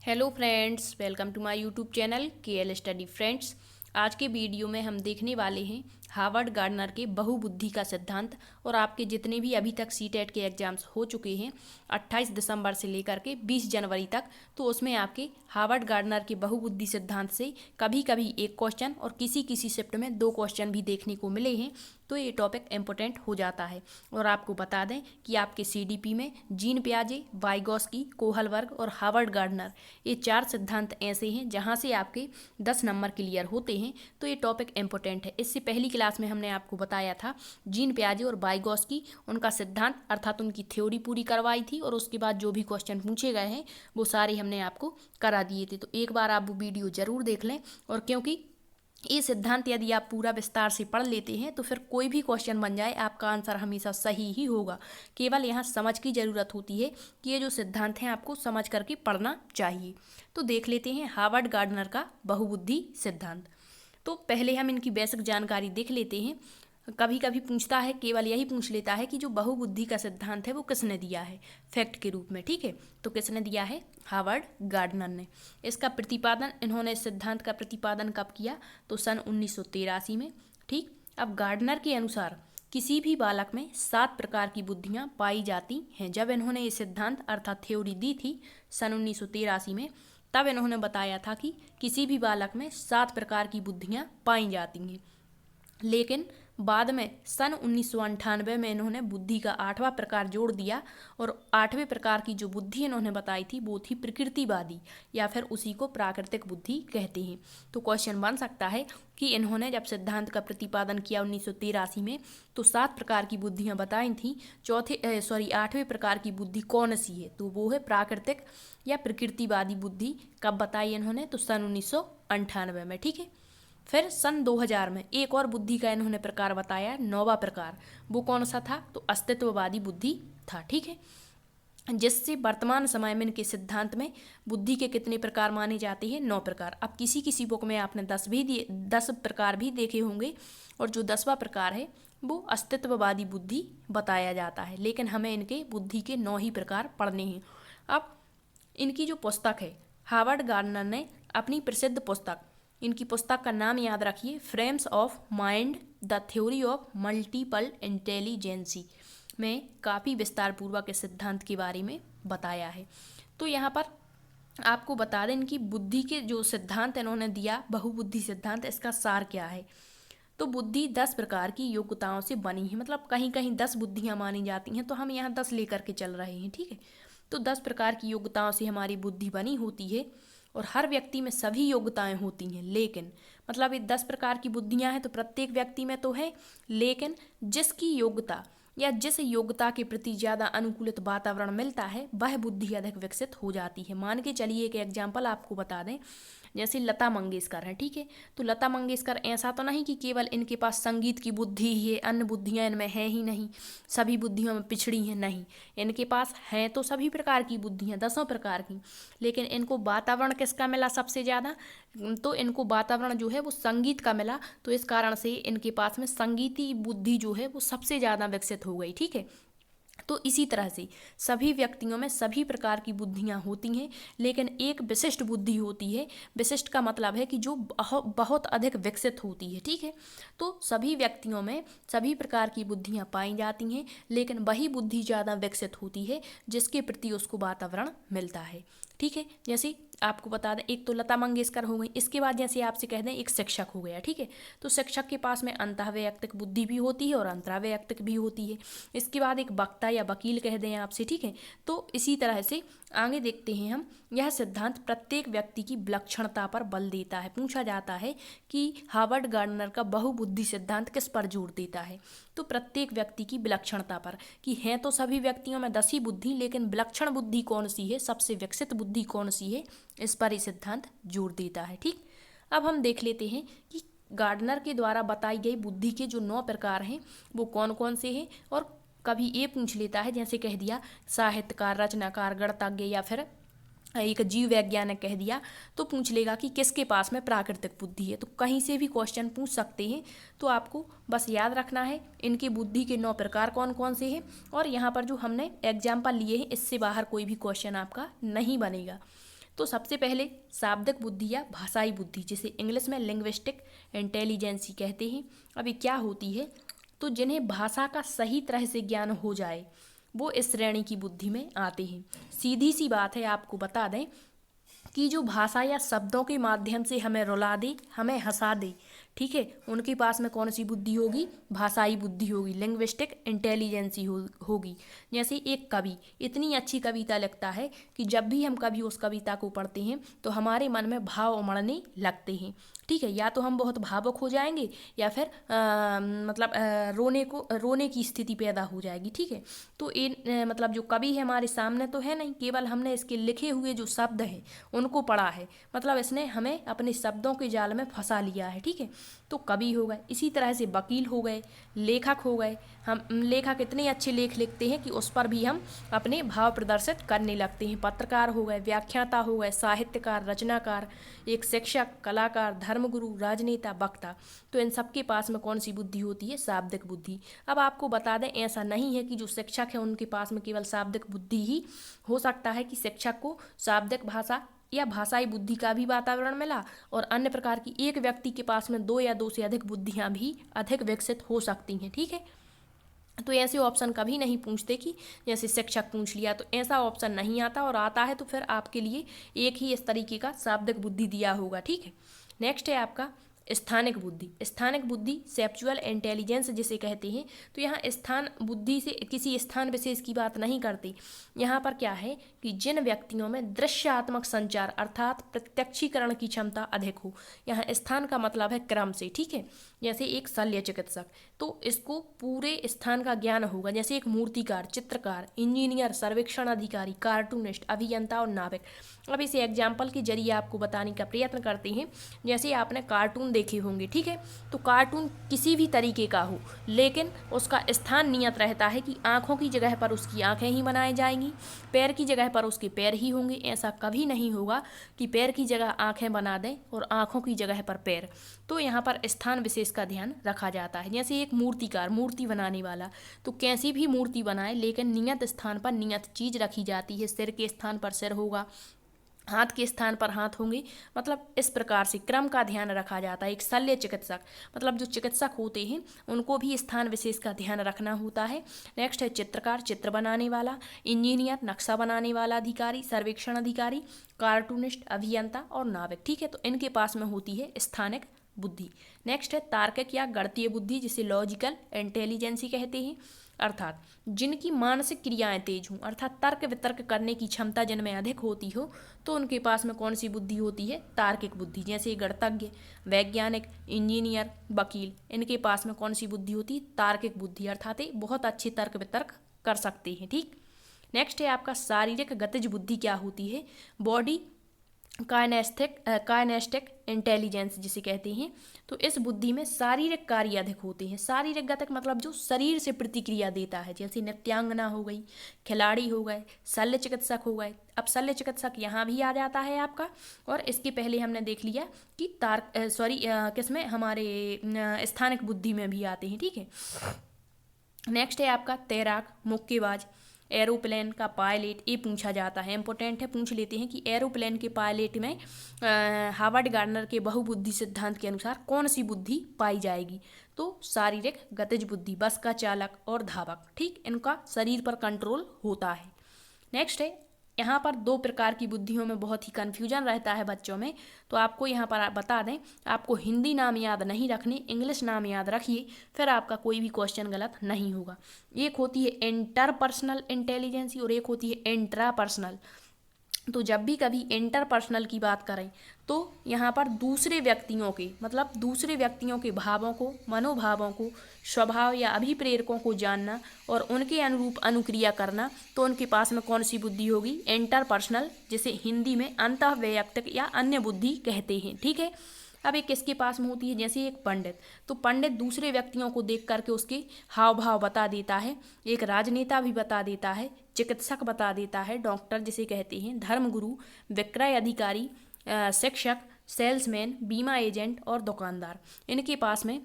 Hello friends, welcome to my YouTube channel KL study friends. आज के video में हम देखने वाले हैं हार्वर्ड गार्डनर के बहुबुद्धि का सिद्धांत। और आपके जितने भी अभी तक सीटेट के एग्जाम्स हो चुके हैं 28 दिसंबर से लेकर के 20 जनवरी तक, तो उसमें आपके हार्वर्ड गार्डनर के बहुबुद्धि सिद्धांत से कभी कभी एक क्वेश्चन और किसी किसी शिफ्ट में 2 क्वेश्चन भी देखने को मिले हैं। तो ये टॉपिक इम्पोर्टेंट हो जाता है। और आपको बता दें कि आपके CDP में जीन पियाजे, वाइगॉस्की, कोहलबर्ग और हार्वर्ड गार्डनर ये 4 सिद्धांत ऐसे हैं जहाँ से आपके 10 नंबर क्लियर होते हैं। तो ये टॉपिक इम्पोर्टेंट है। इससे पहली क्लास में हमने आपको बताया था जीन पियाजे और वाइगॉस्की, उनका सिद्धांत अर्थात उनकी थ्योरी पूरी करवाई थी और उसके बाद जो भी क्वेश्चन पूछे गए हैं वो सारे हमने आपको करा दिए थे। तो एक बार आप वो वीडियो जरूर देख लें। और क्योंकि ये सिद्धांत यदि आप पूरा विस्तार से पढ़ लेते हैं तो फिर कोई भी क्वेश्चन बन जाए आपका आंसर हमेशा सही ही होगा। केवल यहाँ समझ की ज़रूरत होती है कि ये जो सिद्धांत हैं आपको समझ करके पढ़ना चाहिए। तो देख लेते हैं हार्वर्ड गार्डनर का बहुबुद्धि सिद्धांत। तो पहले हम इनकी बेसिक जानकारी देख लेते हैं। कभी कभी पूछता है, केवल यही पूछ लेता है कि जो बहुबुद्धि का सिद्धांत है वो किसने दिया है फैक्ट के रूप में। ठीक है, तो किसने दिया है? हार्वर्ड गार्डनर ने। इसका प्रतिपादन, इन्होंने इस सिद्धांत का प्रतिपादन कब किया? तो सन 1983 में। ठीक, अब गार्डनर के अनुसार किसी भी बालक में 7 प्रकार की बुद्धियां पाई जाती हैं। जब इन्होंने ये सिद्धांत अर्थात थ्योरी दी थी सन 1983 में, तब इन्होंने बताया था कि किसी भी बालक में 7 प्रकार की बुद्धियां पाई जाती हैं। लेकिन बाद में सन 1998 में इन्होंने बुद्धि का 8वां प्रकार जोड़ दिया और 8वें प्रकार की जो बुद्धि इन्होंने बताई थी वो थी प्रकृतिवादी, या फिर उसी को प्राकृतिक बुद्धि कहते हैं। तो क्वेश्चन बन सकता है कि इन्होंने जब सिद्धांत का प्रतिपादन किया 1983 में तो 7 प्रकार की बुद्धियां बताई थी। 8वें प्रकार की बुद्धि कौन सी है? तो वो है प्राकृतिक या प्रकृतिवादी बुद्धि। कब बताई इन्होंने? तो सन 1998 में। ठीक है, फिर सन 2000 में एक और बुद्धि का इन्होंने प्रकार बताया, 9वां प्रकार। वो कौन सा था? तो अस्तित्ववादी बुद्धि था। ठीक है, जिससे वर्तमान समय में इनके सिद्धांत में बुद्धि के कितने प्रकार माने जाते हैं? 9 प्रकार। अब किसी किसी बुक में आपने 10 प्रकार भी देखे होंगे और जो 10वां प्रकार है वो अस्तित्ववादी बुद्धि बताया जाता है। लेकिन हमें इनके बुद्धि के 9 ही प्रकार पढ़ने हैं। अब इनकी जो पुस्तक है, हार्वर्ड गार्डनर ने अपनी प्रसिद्ध पुस्तक, इनकी पुस्तक का नाम याद रखिए, frames of mind the theory of multiple intelligences, में काफ़ी विस्तार पूर्वक इस सिद्धांत के बारे में बताया है। तो यहाँ पर आपको बता दें इनकी बुद्धि के जो सिद्धांत इन्होंने दिया, बहुबुद्धि सिद्धांत, इसका सार क्या है? तो बुद्धि 10 प्रकार की योग्यताओं से बनी है। मतलब कहीं कहीं 10 बुद्धियां मानी जाती हैं, तो हम यहाँ 10 लेकर के चल रहे हैं। ठीक है, तो 10 प्रकार की योग्यताओं से हमारी बुद्धि बनी होती है और हर व्यक्ति में सभी योग्यताएं होती हैं। लेकिन मतलब ये 10 प्रकार की बुद्धियां हैं तो प्रत्येक व्यक्ति में तो है, लेकिन जिसकी योग्यता या जिस योग्यता के प्रति ज़्यादा अनुकूलित वातावरण मिलता है वह बुद्धि अधिक विकसित हो जाती है। मान के चलिए एक एग्जाम्पल आपको बता दें, जैसे लता मंगेशकर हैं। ठीक है, तो लता मंगेशकर ऐसा तो नहीं कि केवल इनके पास संगीत की बुद्धि ही है, अन्य बुद्धियां इनमें है ही नहीं, सभी बुद्धियों में पिछड़ी हैं। नहीं, इनके पास हैं तो सभी प्रकार की बुद्धियां, 10 प्रकार की। लेकिन इनको वातावरण किसका मिला सबसे ज़्यादा? तो इनको वातावरण जो है वो संगीत का मिला, तो इस कारण से इनके पास में संगीती बुद्धि जो है वो सबसे ज़्यादा विकसित हो गई। ठीक है, तो इसी तरह से सभी व्यक्तियों में सभी प्रकार की बुद्धियां होती हैं, लेकिन एक विशिष्ट बुद्धि होती है। विशिष्ट का मतलब है कि जो बहुत अधिक विकसित होती है। ठीक है, तो सभी व्यक्तियों में सभी प्रकार की बुद्धियां पाई जाती हैं, लेकिन वही बुद्धि ज़्यादा विकसित होती है जिसके प्रति उसको वातावरण मिलता है। ठीक है, जैसे आपको बता दें, एक तो लता मंगेशकर हो गई, इसके बाद जैसे आपसे कह दें एक शिक्षक हो गया। ठीक है, तो शिक्षक के पास में अंतःवैयक्तिक बुद्धि भी होती है और अंतरावैयक्तिक भी होती है। इसके बाद एक वक्ता या वकील कह दें आपसे। ठीक है, तो इसी तरह से आगे देखते हैं हम। यह सिद्धांत प्रत्येक व्यक्ति की विलक्षणता पर बल देता है। पूछा जाता है कि हार्वर्ड गार्डनर का बहुबुद्धि सिद्धांत किस पर जोर देता है? तो प्रत्येक व्यक्ति की विलक्षणता पर, कि हैं तो सभी व्यक्तियों में 10 ही बुद्धि, लेकिन विलक्षण बुद्धि कौन सी है, सबसे विकसित बुद्धि कौन सी है, इस पर ये सिद्धांत जोर देता है। ठीक, अब हम देख लेते हैं कि गार्डनर के द्वारा बताई गई बुद्धि के जो 9 प्रकार हैं वो कौन कौन से हैं। और कभी ये पूछ लेता है, जैसे कह दिया साहित्यकार, रचनाकार, गणितज्ञ या फिर एक जीव वैज्ञानिक कह दिया, तो पूछ लेगा कि किसके पास में प्राकृतिक बुद्धि है। तो कहीं से भी क्वेश्चन पूछ सकते हैं। तो आपको बस याद रखना है इनकी बुद्धि के 9 प्रकार कौन कौन से हैं, और यहाँ पर जो हमने एग्जाम्पल लिए हैं इससे बाहर कोई भी क्वेश्चन आपका नहीं बनेगा। तो सबसे पहले शाब्दिक बुद्धि या भाषाई बुद्धि, जिसे इंग्लिश में लिंग्विस्टिक इंटेलिजेंसी कहते हैं। अभी क्या होती है, तो जिन्हें भाषा का सही तरह से ज्ञान हो जाए वो इस श्रेणी की बुद्धि में आते हैं। सीधी सी बात है, आपको बता दें कि जो भाषा या शब्दों के माध्यम से हमें रुला दे, हमें हंसा दे, ठीक है, उनके पास में कौन सी बुद्धि होगी, भाषाई बुद्धि होगी, लिंग्विस्टिक इंटेलिजेंसी होगी। जैसे एक कवि इतनी अच्छी कविता लिखता है कि जब भी हम कभी उस कविता को पढ़ते हैं तो हमारे मन में भाव उमड़ने लगते हैं, ठीक है, या तो हम बहुत भावुक हो जाएंगे या फिर रोने की स्थिति पैदा हो जाएगी, ठीक है। तो मतलब जो कवि है हमारे सामने तो है नहीं, केवल हमने इसके लिखे हुए जो शब्द हैं उनको पढ़ा है, मतलब इसने हमें अपने शब्दों के जाल में फंसा लिया है, ठीक है। तो कवि हो गए, इसी तरह से वकील हो गए, लेखक हो गए। हम लेखक इतने अच्छे लेख लिखते हैं कि उस पर भी हम अपने भाव प्रदर्शित करने लगते हैं। पत्रकार हो गए, व्याख्याता हो गए, साहित्यकार, रचनाकार, एक शिक्षक, कलाकार, धर्मगुरु, राजनेता, वक्ता। तो इन सबके पास में कौन सी बुद्धि होती है, शाब्दिक बुद्धि। अब आपको बता दें, ऐसा नहीं है कि जो शिक्षक है उनके पास में केवल शाब्दिक बुद्धि ही हो सकता है कि शिक्षक को शाब्दिक भाषा या भाषाई बुद्धि का भी वातावरण मिला, और अन्य प्रकार की एक व्यक्ति के पास में 2 या 2 से अधिक बुद्धियां भी अधिक विकसित हो सकती हैं, ठीक है। तो ऐसे ऑप्शन कभी नहीं पूछते कि जैसे शिक्षक पूछ लिया, तो ऐसा ऑप्शन नहीं आता, और आता है तो फिर आपके लिए एक ही इस तरीके का शाब्दिक बुद्धि दिया होगा, ठीक है। नेक्स्ट है आपका स्थानिक बुद्धि। स्थानिक बुद्धि सेप्चुअल इंटेलिजेंस जिसे कहते हैं। तो यहाँ स्थान बुद्धि से किसी स्थान विशेष की बात नहीं करती। यहाँ पर क्या है कि जिन व्यक्तियों में दृश्यात्मक संचार अर्थात प्रत्यक्षीकरण की क्षमता अधिक हो। यहाँ स्थान का मतलब है क्रम से, ठीक है। जैसे एक शल्य चिकित्सक, तो इसको पूरे स्थान का ज्ञान होगा। जैसे एक मूर्तिकार, चित्रकार, इंजीनियर, सर्वेक्षण अधिकारी, कार्टूनिस्ट, अभियंता और नाविक। अब इसे एग्जाम्पल के जरिए आपको बताने का प्रयत्न करते हैं। जैसे आपने कार्टून देखे होंगे, ठीक है, तो कार्टून किसी भी तरीके का हो, लेकिन उसका स्थान नियत रहता है कि आँखों की जगह पर उसकी आँखें ही बनाई जाएंगी, पैर की जगह पर उसके पैर ही होंगे। ऐसा कभी नहीं होगा कि पैर की जगह आँखें बना दें और आँखों की जगह पर पैर। तो यहाँ पर स्थान विशेष का ध्यान रखा जाता है। जैसे एक मूर्तिकार, मूर्ति बनाने वाला, तो कैसी भी मूर्ति बनाए लेकिन नियत स्थान पर नियत चीज़ रखी जाती है। सिर के स्थान पर सिर होगा, हाथ के स्थान पर हाथ होंगे, मतलब इस प्रकार से क्रम का ध्यान रखा जाता है। एक शल्य चिकित्सक, मतलब जो चिकित्सक होते हैं उनको भी स्थान विशेष का ध्यान रखना होता है। नेक्स्ट है चित्रकार, चित्र बनाने वाला, इंजीनियर, नक्शा बनाने वाला अधिकारी, सर्वेक्षण अधिकारी, कार्टूनिस्ट, अभियंता और नाविक, ठीक है। तो इनके पास में होती है स्थानिक बुद्धि। नेक्स्ट है तार्किक या गणितीय बुद्धि जिसे लॉजिकल इंटेलिजेंसी कहते हैं, अर्थात जिनकी मानसिक क्रियाएं तेज हों, अर्थात तर्क वितर्क करने की क्षमता जिनमें अधिक होती हो, तो उनके पास में कौन सी बुद्धि होती है, तार्किक बुद्धि। जैसे गणितज्ञ, वैज्ञानिक, इंजीनियर, वकील, इनके पास में कौन सी बुद्धि होती है, तार्किक बुद्धि, अर्थात बहुत अच्छे तर्क वितर्क कर सकते हैं, ठीक। नेक्स्ट है आपका शारीरिक गतिज बुद्धि क्या होती है, बॉडी काइनेस्टिक इंटेलिजेंस जिसे कहते हैं। तो इस बुद्धि में शारीरिक कार्य अधिक होते हैं। शारीरिक गतिक मतलब जो शरीर से प्रतिक्रिया देता है, जैसे नृत्यांगना हो गई, खिलाड़ी हो गए, शल्य चिकित्सक हो गए। अब शल्य चिकित्सक यहाँ भी आ जाता है आपका, और इसके पहले हमने देख लिया कि किसमें, हमारे स्थानिक बुद्धि में भी आते हैं, ठीक है। नेक्स्ट है आपका तैराक, मुक्केबाज, एरोप्लेन का पायलट, ये पूछा जाता है, इंपॉर्टेंट है, पूछ लेते हैं कि एरोप्लेन के पायलट में हावर्ड गार्डनर के बहुबुद्धि सिद्धांत के अनुसार कौन सी बुद्धि पाई जाएगी। तो शारीरिक गतिज बुद्धि, बस का चालक और धावक, ठीक, इनका शरीर पर कंट्रोल होता है। नेक्स्ट है, यहाँ पर 2 प्रकार की बुद्धियों में बहुत ही कन्फ्यूजन रहता है बच्चों में, तो आपको यहाँ पर बता दें, आपको हिंदी नाम याद नहीं रखने, इंग्लिश नाम याद रखिए, फिर आपका कोई भी क्वेश्चन गलत नहीं होगा। एक होती है इंटरपर्सनल इंटेलिजेंसी और एक होती है इंट्रापर्सनल। तो जब भी कभी इंटरपर्सनल की बात करें तो यहाँ पर दूसरे व्यक्तियों के, मतलब दूसरे व्यक्तियों के भावों को, मनोभावों को, स्वभाव या अभिप्रेरकों को जानना और उनके अनुरूप अनुक्रिया करना, तो उनके पास में कौन सी बुद्धि होगी, इंटरपर्सनल, जिसे हिंदी में अंतःवैयक्तिक या अन्य बुद्धि कहते हैं, ठीक है। अब एक किसके पास में होती है, जैसे एक पंडित, तो पंडित दूसरे व्यक्तियों को देख करके उसके हाव भाव बता देता है। एक राजनेता भी बता देता है, चिकित्सक बता देता है, डॉक्टर जिसे कहते हैं, धर्मगुरु, विक्रय अधिकारी, शिक्षक, सेल्समैन, बीमा एजेंट और दुकानदार, इनके पास में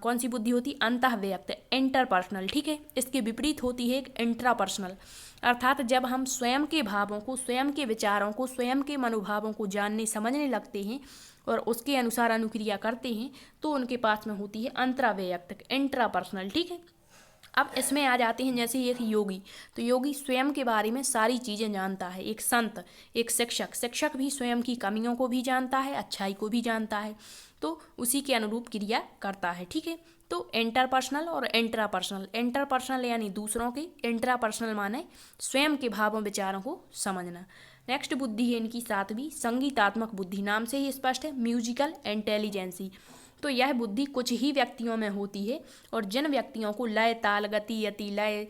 कौन सी बुद्धि होती है, अंतःवैयक्तिक, इंटरपर्सनल, ठीक है। इसके विपरीत होती है एक इंट्रापर्सनल। अर्थात जब हम स्वयं के भावों को, स्वयं के विचारों को, स्वयं के मनोभावों को जानने समझने लगते हैं और उसके अनुसार अनुक्रिया करते हैं तो उनके पास में होती है अंतरावैयक्तिक, इंट्रापर्सनल। ठीक है, अब इसमें आ जाते हैं जैसे एक योगी, तो योगी स्वयं के बारे में सारी चीज़ें जानता है। एक संत, एक शिक्षक, शिक्षक भी स्वयं की कमियों को भी जानता है, अच्छाई को भी जानता है, तो उसी के अनुरूप क्रिया करता है। ठीक है, तो इंटरपर्सनल और इंट्रापर्सनल, इंटरपर्सनल यानी दूसरों के, इंट्रापर्सनल माने स्वयं के भावों विचारों को समझना। नेक्स्ट बुद्धि है इनकी सातवीं, संगीतात्मक बुद्धि। नाम से ही स्पष्ट है, म्यूजिकल इंटेलिजेंसी। तो यह बुद्धि कुछ ही व्यक्तियों में होती है और जिन व्यक्तियों को लय, ताल, गति, यति, लय,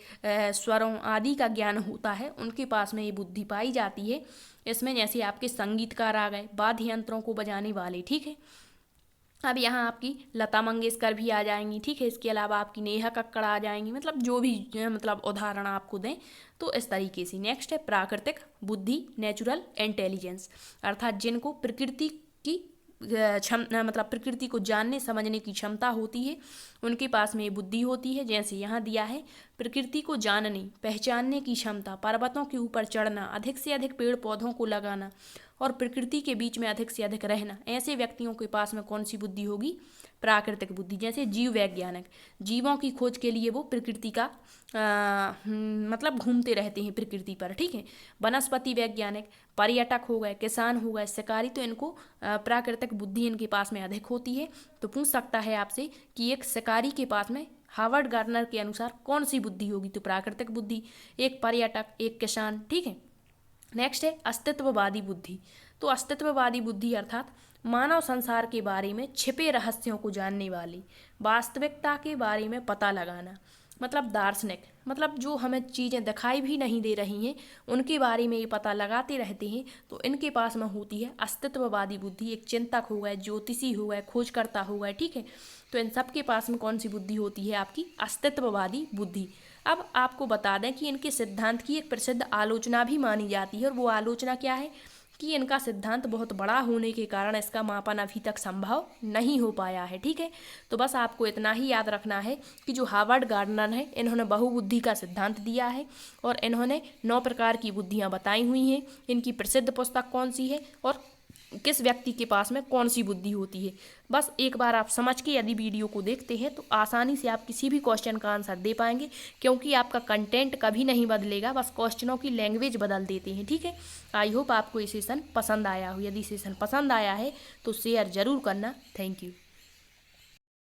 स्वरों आदि का ज्ञान होता है उनके पास में ये बुद्धि पाई जाती है। इसमें जैसे आपके संगीतकार आ गए, वाद्य यंत्रों को बजाने वाले। ठीक है, अब यहाँ आपकी लता मंगेशकर भी आ जाएंगी। ठीक है, इसके अलावा आपकी नेहा कक्कड़ आ जाएंगी, मतलब जो भी मतलब उदाहरण आपको दें तो इस तरीके से। नेक्स्ट है प्राकृतिक बुद्धि, नेचुरल इंटेलिजेंस, अर्थात जिनको प्रकृति की मतलब प्रकृति को जानने समझने की क्षमता होती है उनके पास में ये बुद्धि होती है। जैसे यहाँ दिया है, प्रकृति को जानने पहचानने की क्षमता, पर्वतों के ऊपर चढ़ना, अधिक से अधिक पेड़ पौधों को लगाना और प्रकृति के बीच में अधिक से अधिक रहना, ऐसे व्यक्तियों के पास में कौन सी बुद्धि होगी? प्राकृतिक बुद्धि। जैसे जीव वैज्ञानिक, जीवों की खोज के लिए वो प्रकृति का मतलब घूमते रहते हैं प्रकृति पर। ठीक है, वनस्पति वैज्ञानिक, पर्यटक हो गए, किसान हो गए, शिकारी, तो इनको प्राकृतिक बुद्धि इनके पास में अधिक होती है। तो पूछ सकता है आपसे कि एक शिकारी के पास में हार्वर्ड गार्डनर के अनुसार कौन सी बुद्धि होगी? तो प्राकृतिक बुद्धि। एक पर्यटक, एक किसान। ठीक है, नेक्स्ट है अस्तित्ववादी बुद्धि। तो अस्तित्ववादी बुद्धि अर्थात मानव संसार के बारे में छिपे रहस्यों को जानने वाली, वास्तविकता के बारे में पता लगाना, मतलब दार्शनिक, मतलब जो हमें चीज़ें दिखाई भी नहीं दे रही हैं उनके बारे में ये पता लगाते रहते हैं, तो इनके पास में होती है अस्तित्ववादी बुद्धि। एक चिंतक हो गए, ज्योतिषी हो गए, खोजकर्ता हो गए। ठीक है, तो इन सब के पास में कौन सी बुद्धि होती है? आपकी अस्तित्ववादी बुद्धि। अब आपको बता दें कि इनके सिद्धांत की एक प्रसिद्ध आलोचना भी मानी जाती है, और वो आलोचना क्या है कि इनका सिद्धांत बहुत बड़ा होने के कारण इसका मापन अभी तक संभव नहीं हो पाया है। ठीक है, तो बस आपको इतना ही याद रखना है कि जो हार्वर्ड गार्डनर है इन्होंने बहुबुद्धि का सिद्धांत दिया है और इन्होंने 9 प्रकार की बुद्धियां बताई हुई हैं। इनकी प्रसिद्ध पुस्तक कौन सी है और किस व्यक्ति के पास में कौन सी बुद्धि होती है, बस एक बार आप समझ के यदि वीडियो को देखते हैं तो आसानी से आप किसी भी क्वेश्चन का आंसर दे पाएंगे, क्योंकि आपका कंटेंट कभी नहीं बदलेगा, बस क्वेश्चनों की लैंग्वेज बदल देते हैं। ठीक है, आई होप आपको ये सेशन पसंद आया हो। यदि सेशन पसंद आया है तो शेयर ज़रूर करना। Thank you.